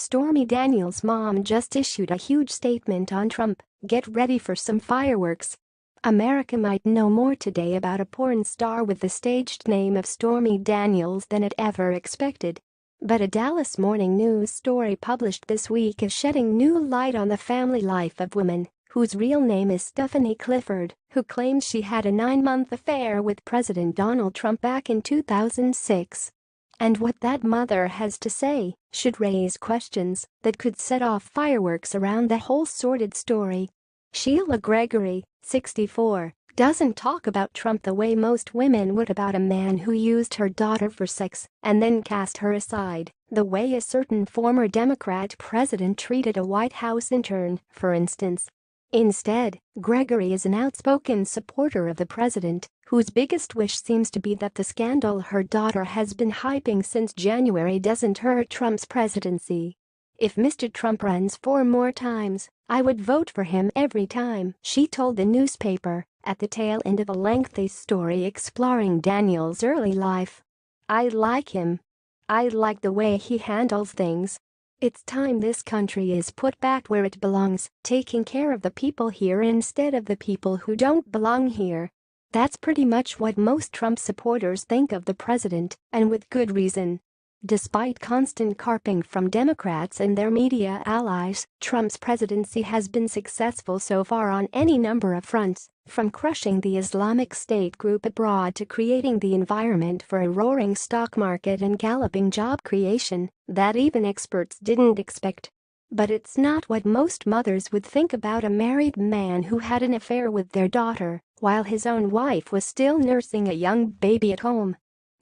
Stormy Daniels' mom just issued a huge statement on Trump. Get ready for some fireworks. America might know more today about a porn star with the staged name of Stormy Daniels than it ever expected. But a Dallas Morning News story published this week is shedding new light on the family life of woman whose real name is Stephanie Clifford, who claims she had a 9-month affair with President Donald Trump back in 2006. And what that mother has to say should raise questions that could set off fireworks around the whole sordid story. Sheila Gregory, 64, doesn't talk about Trump the way most women would about a man who used her daughter for sex and then cast her aside, the way a certain former Democrat president treated a White House intern, for instance. Instead, Gregory is an outspoken supporter of the president, whose biggest wish seems to be that the scandal her daughter has been hyping since January doesn't hurt Trump's presidency. If Mr. Trump runs 4 more times, I would vote for him every time, she told the newspaper at the tail end of a lengthy story exploring Daniels' early life. I like him. I like the way he handles things. It's time this country is put back where it belongs, taking care of the people here instead of the people who don't belong here. That's pretty much what most Trump supporters think of the president, and with good reason. Despite constant carping from Democrats and their media allies, Trump's presidency has been successful so far on any number of fronts, from crushing the Islamic State group abroad to creating the environment for a roaring stock market and galloping job creation that even experts didn't expect. But it's not what most mothers would think about a married man who had an affair with their daughter while his own wife was still nursing a young baby at home.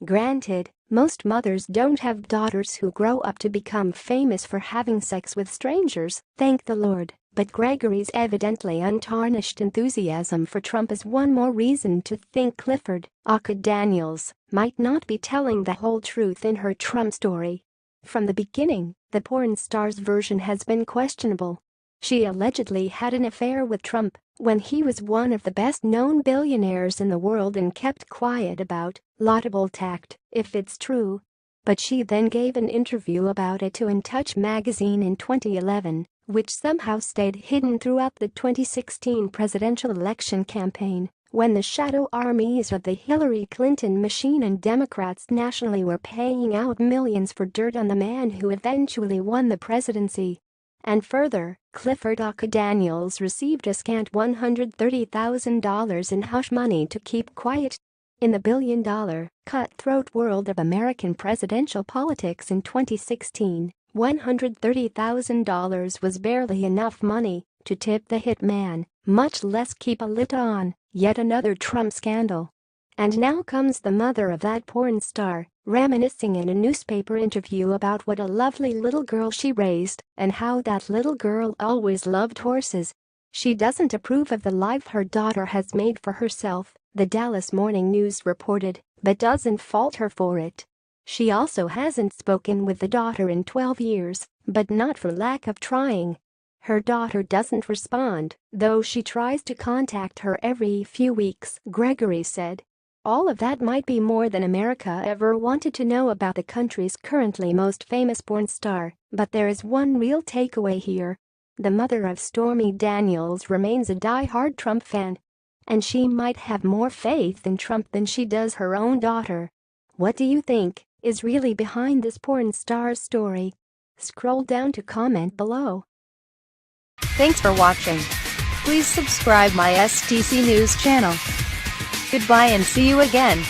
Granted, most mothers don't have daughters who grow up to become famous for having sex with strangers, thank the Lord, but Gregory's evidently untarnished enthusiasm for Trump is one more reason to think Clifford Daniels might not be telling the whole truth in her Trump story. From the beginning, the porn star's version has been questionable. She allegedly had an affair with Trump when he was one of the best-known billionaires in the world and kept quiet about laudable tact, if it's true. But she then gave an interview about it to In Touch magazine in 2011, which somehow stayed hidden throughout the 2016 presidential election campaign, when the shadow armies of the Hillary Clinton machine and Democrats nationally were paying out millions for dirt on the man who eventually won the presidency. And further, Clifford Daniels received a scant $130,000 in hush money to keep quiet. In the billion-dollar, cutthroat world of American presidential politics in 2016, $130,000 was barely enough money to tip the hit man, much less keep a lid on yet another Trump scandal. And now comes the mother of that porn star, reminiscing in a newspaper interview about what a lovely little girl she raised and how that little girl always loved horses. She doesn't approve of the life her daughter has made for herself, the Dallas Morning News reported, but doesn't fault her for it. She also hasn't spoken with the daughter in 12 years, but not for lack of trying. Her daughter doesn't respond, though she tries to contact her every few weeks, Gregory said. All of that might be more than America ever wanted to know about the country's currently most famous porn star, but there is one real takeaway here. The mother of Stormy Daniels remains a die-hard Trump fan. And she might have more faith in Trump than she does her own daughter. What do you think is really behind this porn star's story? Scroll down to comment below. Thanks for watching. Please subscribe my STC News channel. Goodbye and see you again.